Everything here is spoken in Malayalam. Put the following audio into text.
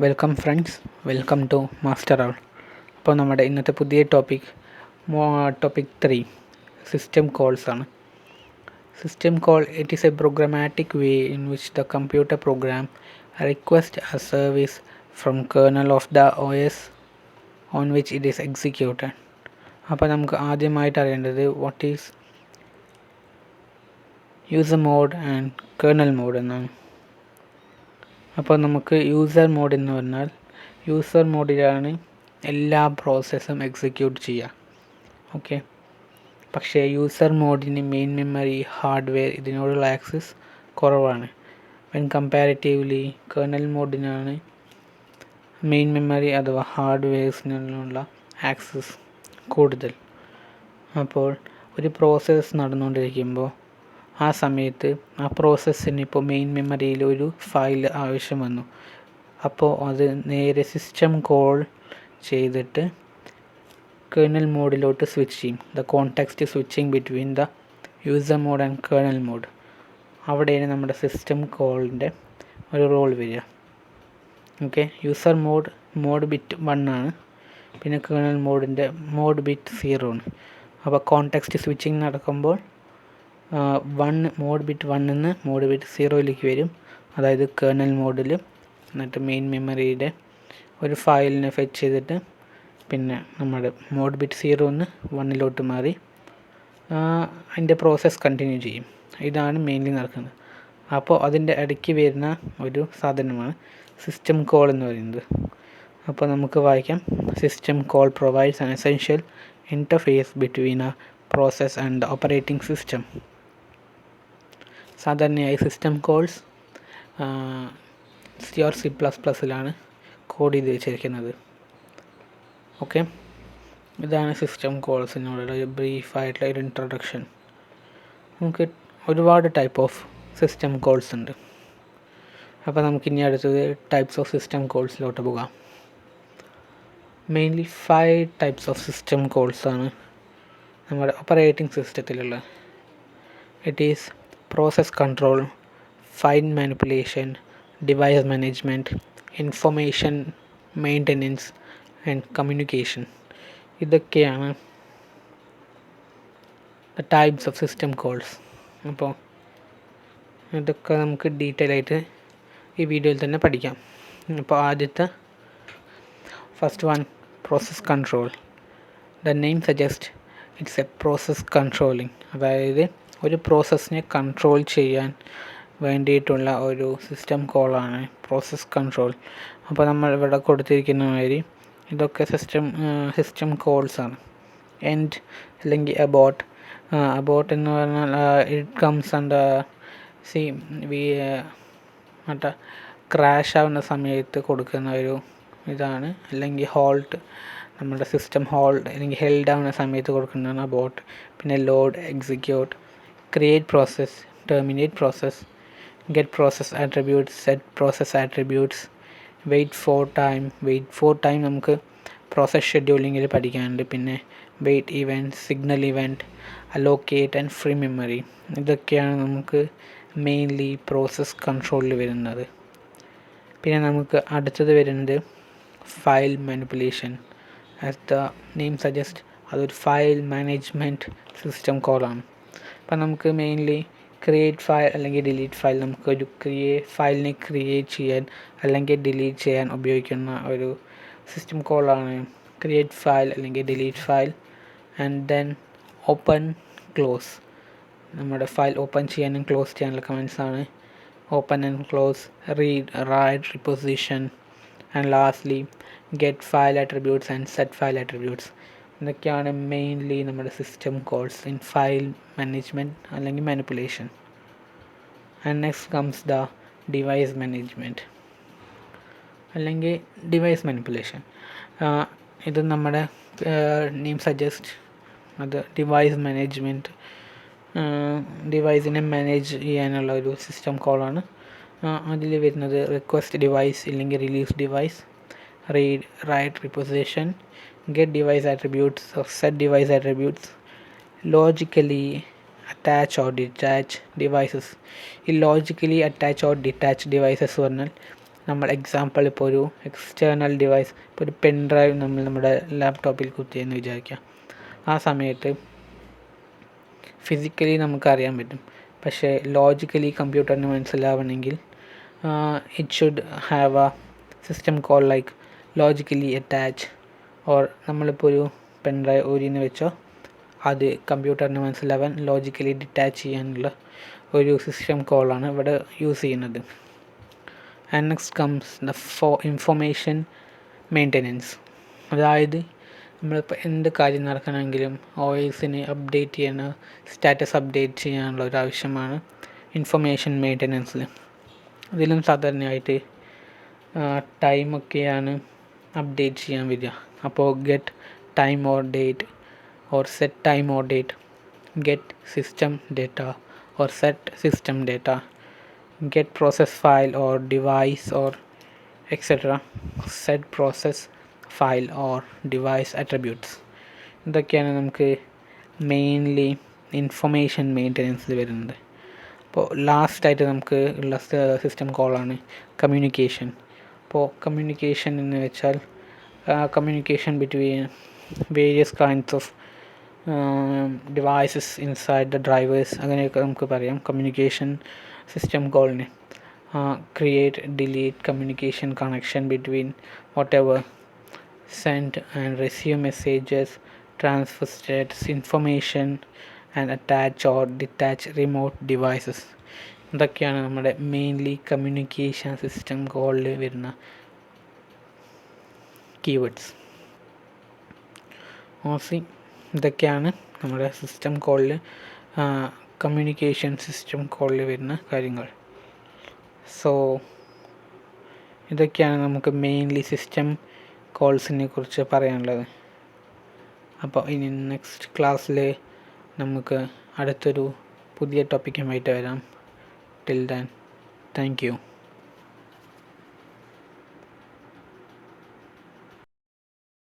Welcome friends, welcome to master hour. അപ്പോൾ നമ്മുടെ ഇന്നത്തെ പുതിയ ടോപ്പിക് 3 സിസ്റ്റം കോൾസ് ആണ്. System call it is a programmatic way in which the computer program request a service from kernel of the OS on which it is executed. അപ്പോൾ നമുക്ക് ആദ്യമായിട്ട് അറിയേണ്ടത് what is user mode and kernel mode എന്നാണ്. അപ്പോൾ നമുക്ക് യൂസർ മോഡ് എന്ന് പറഞ്ഞാൽ യൂസർ മോഡിലാണ് എല്ലാ പ്രോസസ്സും എക്സിക്യൂട്ട് ചെയ്യുക. ഓക്കെ, പക്ഷേ യൂസർ മോഡിന് മെയിൻ മെമ്മറി, ഹാർഡ്വെയർ ഇതിനോടുള്ള ആക്സസ് കുറവാണ്. വെൻ കമ്പാരിറ്റീവ്ലി കേർണൽ മോഡിനാണ് മെയിൻ മെമ്മറി അഥവാ ഹാർഡ്വെയർസിനുള്ള ആക്സസ് കൂടുതൽ. അപ്പോൾ ഒരു പ്രോസസ്സ് നടന്നുകൊണ്ടിരിക്കുമ്പോൾ ആ സമയത്ത് ആ പ്രോസസ്സിന് ഇപ്പോൾ മെയിൻ മെമ്മറിയിൽ ഒരു ഫയൽ ആവശ്യം വന്നു. അപ്പോൾ അത് നേരെ സിസ്റ്റം കോൾ ചെയ്തിട്ട് കേർണൽ മോഡിലോട്ട് സ്വിച്ച് ചെയ്യും. The context switching between the user mode and kernel mode. അവിടെയാണ് നമ്മുടെ സിസ്റ്റം കോളിൻ്റെ ഒരു റോൾ വരിക. ഓക്കെ, യൂസർ മോഡ് ബിറ്റ് 1 ആണ്, പിന്നെ കേർണൽ മോഡിൻ്റെ മോഡ് ബിറ്റ് 0 ആണ്. അപ്പോൾ കോൺടെക്സ്റ്റ് സ്വിച്ചിങ് നടക്കുമ്പോൾ മോഡ് ബിറ്റ് 1 നിന്ന് മോഡ് ബിറ്റ് 0യിലേക്ക് വരും, അതായത് കേർണൽ മോഡിൽ. എന്നിട്ട് മെയിൻ മെമ്മറിയുടെ ഒരു ഫയലിനെ ഫെച്ച് ചെയ്തിട്ട് പിന്നെ നമ്മുടെ മോഡ് ബിറ്റ് 0 നിന്ന് 1 മാറി അതിൻ്റെ പ്രോസസ്സ് കണ്ടിന്യൂ ചെയ്യും. ഇതാണ് മെയിൻലി നടക്കുന്നത്. അപ്പോൾ അതിൻ്റെ ഇടയ്ക്ക് വരുന്ന ഒരു സാധനമാണ് സിസ്റ്റം കോൾ എന്ന് പറയുന്നത്. അപ്പോൾ നമുക്ക് വായിക്കാം. System call provides an essential interface between A process and the operating system. സാധാരണയായി സിസ്റ്റം കോൾസ് C++ലാണ് കോഡ് ചെയ്ത് വെച്ചിരിക്കുന്നത്. ഓക്കെ, ഇതാണ് സിസ്റ്റം കോൾസിനോടുള്ള ഒരു ബ്രീഫായിട്ടുള്ള ഒരു ഇൻട്രൊഡക്ഷൻ. നമുക്ക് ഒരുപാട് ടൈപ്പ് ഓഫ് സിസ്റ്റം കോൾസ് ഉണ്ട്. അപ്പോൾ നമുക്കിനി അടുത്തത് ടൈപ്സ് ഓഫ് സിസ്റ്റം കോൾസിലോട്ട് പോകാം. മെയിൻലി 5 ടൈപ്സ് ഓഫ് സിസ്റ്റം കോൾസാണ് നമ്മുടെ ഓപ്പറേറ്റിംഗ് സിസ്റ്റത്തിലുള്ള. It is process control, file manipulation, device management, information maintenance and communication. ഇതൊക്കെയാണ് the types of system calls. അപ്പോൾ ഇതൊക്കെ നമുക്ക് ഡീറ്റെയിൽ ആയിട്ട് ഈ വീഡിയോയിൽ തന്നെ പഠിക്കാം. അപ്പോൾ ആദ്യത്തെ first one, process control. The name suggest it's A process controlling, അതായത് ഒരു പ്രോസസ്സിനെ കൺട്രോൾ ചെയ്യാൻ വേണ്ടിയിട്ടുള്ള ഒരു സിസ്റ്റം കോളാണ് പ്രോസസ് കൺട്രോൾ. അപ്പോൾ നമ്മൾ ഇവിടെ കൊടുത്തിരിക്കുന്ന മാതിരി ഇതൊക്കെ സിസ്റ്റം കോൾസാണ്. എൻഡ് അല്ലെങ്കിൽ അബോട്ട് എന്ന് പറഞ്ഞാൽ ഇറ്റ് കംസ് അണ്ടർ മറ്റേ ക്രാഷ് ആവുന്ന സമയത്ത് കൊടുക്കുന്ന ഒരു ഇതാണ്. അല്ലെങ്കിൽ ഹോൾട്ട്, നമ്മുടെ സിസ്റ്റം ഹോൾഡ് അല്ലെങ്കിൽ ഹെൽഡ് ആവുന്ന സമയത്ത് കൊടുക്കുന്നതാണ് അബോട്ട്. പിന്നെ load, execute, create process, terminate process, get process attributes, set process attributes, wait for time നമുക്ക് പ്രോസസ് ഷെഡ്യൂളിങ്ങിൽ പഠിക്കാനുണ്ട്. പിന്നെ wait event, signal event, allocate and free memory. ഇതൊക്കെയാണ് നമുക്ക് മെയിൻലി പ്രോസസ് കൺട്രോളിൽ വരുന്നത്. പിന്നെ നമുക്ക് അടുത്തത് വരുന്നത് file manipulation. As the name suggest, അതൊരു ഫയൽ മാനേജ്മെൻറ്റ് സിസ്റ്റം കോളാണ്. അപ്പം നമുക്ക് മെയിൻലി ക്രിയേറ്റ് ഫയൽ അല്ലെങ്കിൽ ഡിലീറ്റ് ഫയൽ, നമുക്കൊരു ഫയലിനെ ക്രിയേറ്റ് ചെയ്യാൻ അല്ലെങ്കിൽ ഡിലീറ്റ് ചെയ്യാൻ ഉപയോഗിക്കുന്ന ഒരു സിസ്റ്റം കോളാണ് ക്രിയേറ്റ് ഫയൽ അല്ലെങ്കിൽ delete file. And then open, close. നമ്മുടെ ഫയൽ ഓപ്പൺ ചെയ്യാനും ക്ലോസ് ചെയ്യാനുള്ള കമാൻഡ്സാണ് open and close, read, write, reposition. And lastly get file attributes and set file attributes. ഇതൊക്കെയാണ് മെയിൻലി നമ്മുടെ system calls in file management അല്ലെങ്കിൽ manipulation. And next comes the device management അല്ലെങ്കിൽ ഡിവൈസ് മാനിപ്പുലേഷൻ. ഇത് നമ്മുടെ നെയിം സജസ്റ്റ്, അത് ഡിവൈസ് മാനേജ്മെൻറ്റ്, ഡിവൈസിനെ മാനേജ് ചെയ്യാനുള്ള ഒരു സിസ്റ്റം കോളാണ്. അതിൽ വരുന്നത് റിക്വസ്റ്റ് ഡിവൈസ് ഇല്ലെങ്കിൽ release device, read, write, reposition, get device attributes or set device attributes, logically attach or detach devices. ഈ logically attach or detach devices പറഞ്ഞാൽ നമ്മൾ എക്സാമ്പിൾ ഇപ്പോൾ ഒരു എക്സ്റ്റേണൽ ഡിവൈസ്, ഇപ്പോൾ ഒരു പെൻ ഡ്രൈവ് നമ്മൾ നമ്മുടെ ലാപ്ടോപ്പിൽ കുത്തിയെന്ന് വിചാരിക്കാം. ആ സമയത്ത് ഫിസിക്കലി നമുക്കറിയാൻ പറ്റും, പക്ഷേ ലോജിക്കലി കമ്പ്യൂട്ടറിന് മനസ്സിലാവണമെങ്കിൽ it should have a system call like logically attach, or നമ്മളിപ്പോൾ ഒരു പെൻ ഡ്രൈവ് ഊരിന്ന് വെച്ചോ, അത് കമ്പ്യൂട്ടറിന് മനസ്സിലാവാൻ ലോജിക്കലി ഡിറ്റാച്ച് ചെയ്യാനുള്ള ഒരു സിസ്റ്റം കോളാണ് ഇവിടെ യൂസ് ചെയ്യുന്നത്. And next comes the information maintenance. അതായത് നമ്മളിപ്പോൾ എന്ത് കാര്യം നടക്കണമെങ്കിലും OSന് അപ്ഡേറ്റ് ചെയ്യണം, സ്റ്റാറ്റസ് അപ്ഡേറ്റ് ചെയ്യാനുള്ള ഒരു ആവശ്യമാണ് ഇൻഫർമേഷൻ മെയിൻ്റെനൻസിൽ. ഇതിലും സാധാരണയായിട്ട് ടൈമൊക്കെയാണ് അപ്ഡേറ്റ് ചെയ്യാൻ വരിക. അപ്പോൾ get time or date or set time or date, get system data or set system data, get process file or device or etcetera, set process file or device attributes. ഇതൊക്കെയാണ് നമുക്ക് മെയിൻലി ഇൻഫർമേഷൻ മെയിൻ്റെനൻസിൽ വരുന്നത്. അപ്പോൾ ലാസ്റ്റായിട്ട് നമുക്ക് ഉള്ള സിസ്റ്റം കോളാണ് കമ്മ്യൂണിക്കേഷൻ. അപ്പോൾ കമ്മ്യൂണിക്കേഷൻ എന്ന് വെച്ചാൽ communication between various kinds of devices inside the drivers, അങ്ങനെയൊക്കെ നമുക്ക് പറയാം കമ്മ്യൂണിക്കേഷൻ സിസ്റ്റം കോളിന്. Create delete communication connection between whatever, send and receive messages, transfer status information and attach or detach remote devices. ഇതൊക്കെയാണ് നമ്മുടെ മെയിൻലി കമ്മ്യൂണിക്കേഷൻ സിസ്റ്റം കോളിൽ വരുന്ന കീവേഡ്സ്. ഇതൊക്കെയാണ് നമ്മുടെ സിസ്റ്റം കോളിൽ കമ്മ്യൂണിക്കേഷൻ സിസ്റ്റം കോളിൽ വരുന്ന കാര്യങ്ങൾ. സോ ഇതൊക്കെയാണ് നമുക്ക് മെയിൻലി സിസ്റ്റം കോൾസിനെ കുറിച്ച് പറയാനുള്ളത്. അപ്പോൾ ഇനി നെക്സ്റ്റ് ക്ലാസ്സിൽ നമുക്ക് അടുത്തൊരു പുതിയ ടോപ്പിക്കുമായിട്ട് വരാം. Till then, thank you.